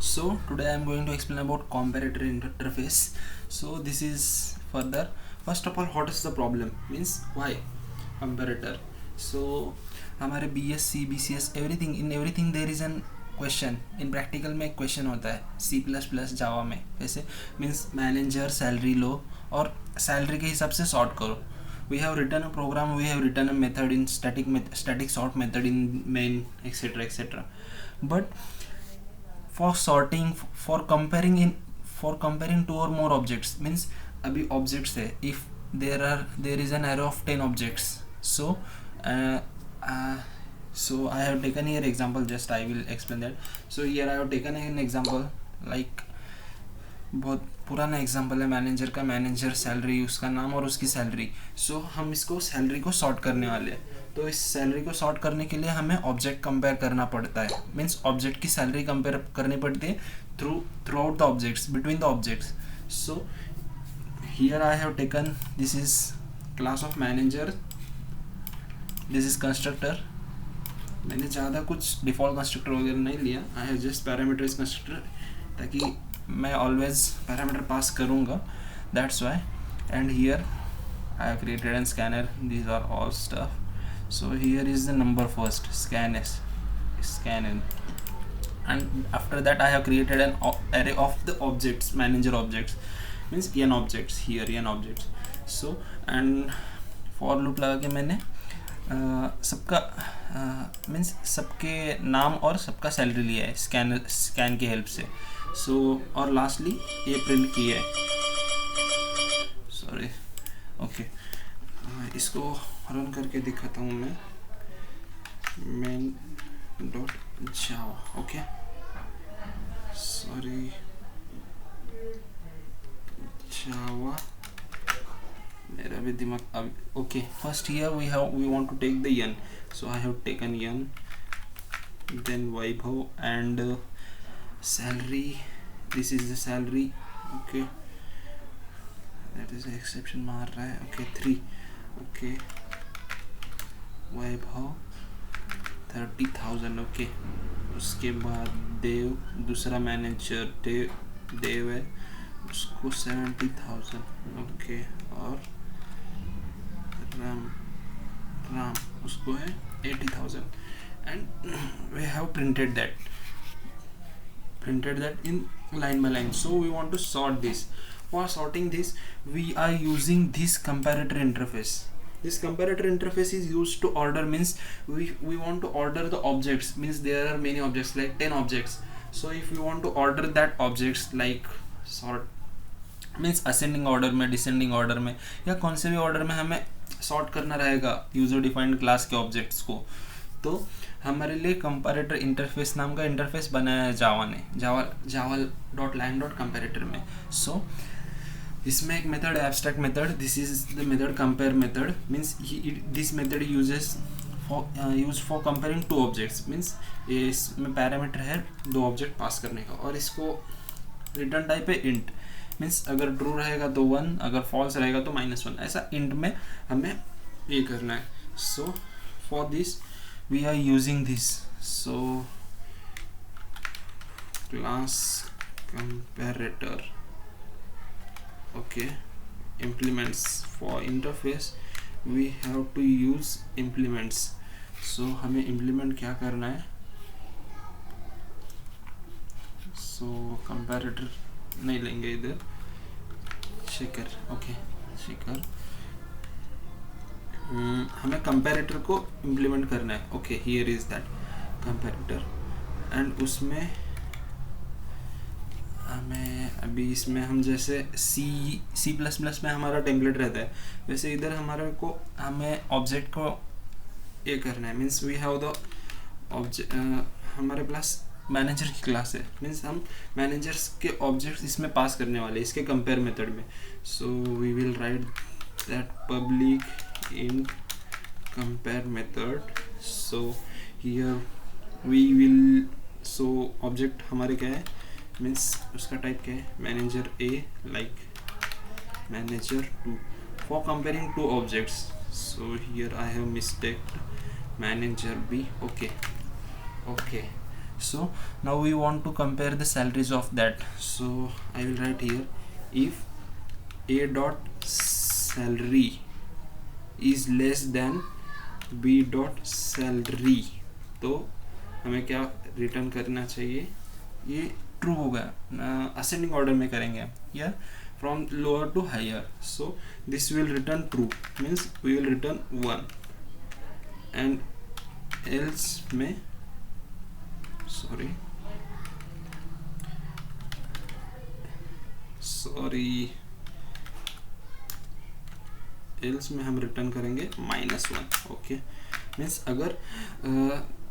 So today I am going to explain about comparator interface. So this is further. First of all, what is the problem? Means why comparator? So हमारे BSc, BCS everything there is an question in practical में एक question होता है C++ जावा में जैसे means manager salary लो और salary के हिसाब से सॉर्ट करो. We have written a program, we have written a method in static sort method in main, etc. But for sorting, for comparing two or more objects, means अभी objects है, if there is an array of 10 objects, so so I have taken here example, just I will explain that. So here I have taken an example, like बहुत पुराना example है manager का, manager salary, उसका नाम और उसकी salary. सो हम इसको सैलरी को सॉर्ट करने वाले हैं. तो इस सैलरी को सॉर्ट करने के लिए हमें ऑब्जेक्ट कंपेयर करना पड़ता है. मीन्स ऑब्जेक्ट की सैलरी कंपेयर करनी पड़ती है throughout the objects, between the objects. So here I have taken, this is class of manager, this is constructor. मैंने ज़्यादा कुछ डिफ़ॉल्ट कंस्ट्रक्टर वगैरह नहीं लिया, I have just parameterize constructor, ताकि मैं ऑलवेज पैरामीटर पास करूँगा, that's why. And here I have created an scanner, these are all stuff. So here is the number first, scan and after that I have created an array of the objects, manager objects, means n objects, here n objects. So and for loop लगा के मैंने सबका means सबके नाम और सबका salary लिया है स्कैन की हेल्प से. सो और लास्टली ये प्रिंट किया है, सॉरी. ओके, इसको रन करके दिखाता हूँ मैं. main.java. ओके, सॉरी, जावा, मेरा भी दिमाग अब. Okay, first here we want to take the n, so I have taken n, then Vaibhav and salary, this is the salary. Okay, that is the exception मार रहा है. Okay, 3. Okay, Vaibhav 30,000. ओके, उसके बाद देव, दूसरा manager देव है, उसको 70,000. Okay, और राम उसको है 80,000. and we have printed that in line by line. So we want to sort this. For sorting this, we are using this comparator interface. This comparator interface is used to order, means we want to order the objects, means there are many objects, like 10 objects. So if we want to order that objects, like sort means ascending order में, descending order में, या कौन से भी order में हमें sort करना रहेगा यूजर डिफाइंड क्लास के ऑब्जेक्ट्स को, तो हमारे लिए कंपैरेटर इंटरफेस नाम का इंटरफेस बनाया है जावा ने, java.lang.comparator में. सो इसमें एक मेथड है abstract method, this is the method compare method. Means this method use for comparing two objects. Means इसमें पैरामीटर है 2 ऑब्जेक्ट पास करने का, और इसको रिटर्न टाइप है इंट. मीन्स अगर ट्रू रहेगा तो 1, अगर फॉल्स रहेगा तो -1, ऐसा इंट में हमें ये करना है. So for this we are using this. So class comparator. Okay, implements for interface we have to use implements. So हमें implement क्या करना है? So comparator नहीं लेंगे इधर, शेकर. ओके, शेकर, हमें कंपैरेटर को इम्प्लीमेंट करना है. Okay, here is that comparator. And उसमें हमें अभी इसमें हम जैसे C++ में हमारा टेम्पलेट रहता है, वैसे इधर हमें ऑब्जेक्ट को ये करना है. Means we have the object, हमारे पास मैनेजर की क्लास है, मीन्स हम मैनेजर्स के ऑब्जेक्ट्स इसमें पास करने वाले इसके कंपेयर मेथड में. So we will write that public in compare method. So here we will, so object हमारे क्या है, मीन्स उसका टाइप क्या है, manager A, like manager 2, for comparing 2 objects. So here I have mistake manager B. Okay, So now we want to compare the salaries of that. So I will write here, if a dot salary is less than b dot salary, तो हमें क्या return करना चाहिए, ये true होगा. Ascending order में करेंगे या from lower to higher. So this will return true, means we will return 1. And else में सॉरी एल्स में हम रिटर्न करेंगे -1. ओके, मीन्स अगर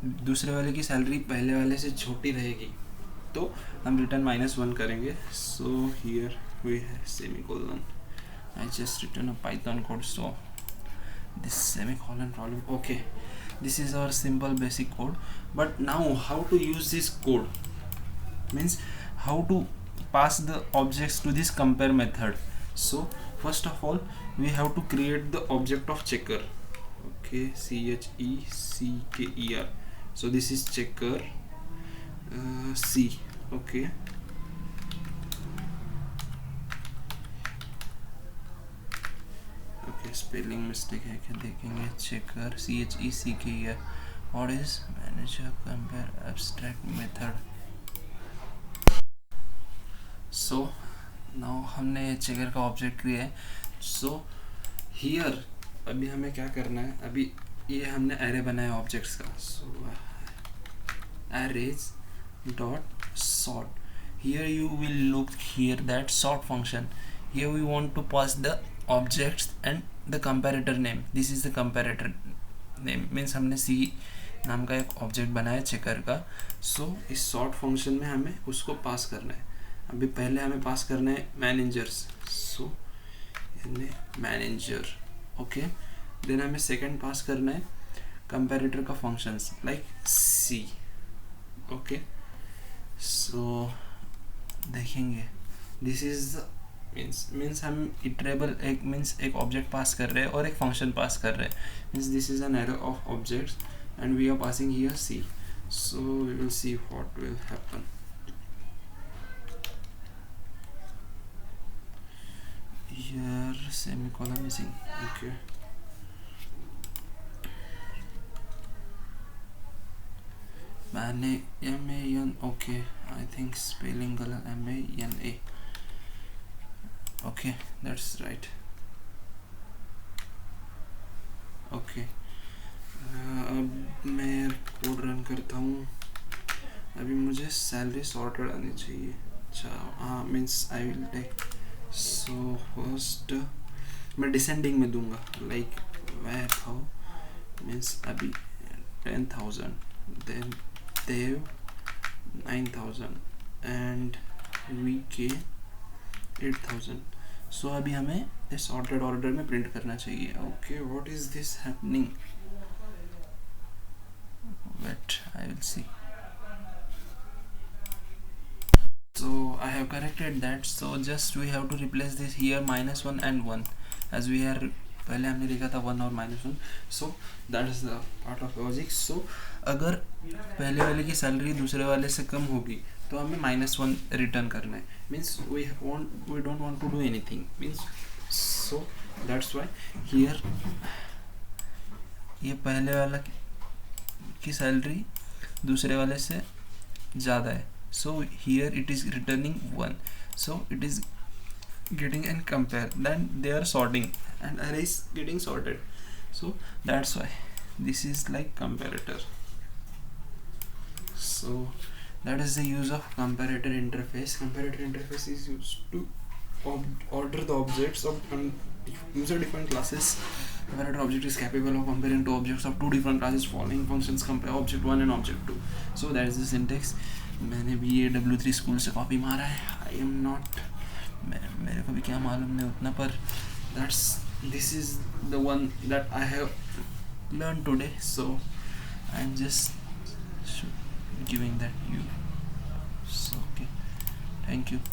दूसरे वाले की सैलरी पहले वाले से छोटी रहेगी तो हम रिटर्न -1 करेंगे. So here we have semicolon. I just written a Python code, so this semicolon problem. Okay, this is our simple basic code. But now how to use this code, means how to pass the objects to this compare method. So first of all we have to create the object of checker. Okay, checker. So this is checker C. Okay, spelling mistake है क्या देखेंगे. Checker CHECKER. What is manager compare abstract method. So now हमने checker का object create है. So here अभी हमें क्या करना है, अभी ये हमने एरे बनाया ऑब्जेक्ट्स का. So arrays dot sort. Here you will look here that sort function. Here we want to pass the objects and the comparator name. This is the comparator name, means हमने C नाम का एक object बनाया checker का. सो इस sort function में हमें उसको पास करना है. अभी पहले हमें पास करना है managers. So manager. Okay, then हमें सेकंड पास करना है कंपैरेटर का functions like C. Okay, so देखेंगे दिस इज मीन्स हम इटरेबल एक मीन्स एक ऑब्जेक्ट पास कर रहे हैं और एक फंक्शन पास कर रहे हैं. Means this is an array of objects and we are passing here C. So we will see what will happen. Here semicolon missing. Okay, MAN. Okay, I think spelling गलत. MANA. Okay, that's right. Okay, अब मैं code run करता हूँ. अभी मुझे salary sorted आनी चाहिए. अच्छा, हाँ, means I will take. So first मैं डिसेंडिंग में दूंगा, लाइक वेयर हाउ मीन्स अभी 10,000, देन देव 9,000 एंड VK 8,000. सो अभी हमें इस ऑर्डर्ड ऑर्डर में प्रिंट करना चाहिए. Okay, what is this happening. Wait, I will see. So I have corrected that. So just we have to replace this here -1 and 1 as we are. पहले हमने लिखा था 1 और -1. So that is the part of logic. So अगर पहले वाले की salary दूसरे वाले से कम होगी तो हमें -1 रिटर्न करना है. Means we don't want to do anything. Means so that's why here ये पहले वाला की सैलरी दूसरे वाले से ज़्यादा है. So here it is returning 1. So it is getting and compare, then they are sorting and array is getting sorted. So that's why this is like comparator. So that is the use of comparator interface. Comparator interface is used to order the objects of user defined classes. Comparator object is capable of comparing two objects of two different classes. Following functions compare object 1 and object 2. So that is the syntax. मैंने भी ये W3 school से copy मारा है. I am not, मेरे को भी क्या मालूम नहीं उतना, पर this is the one that I have learned today. So I'm just giving that you. So okay, thank you.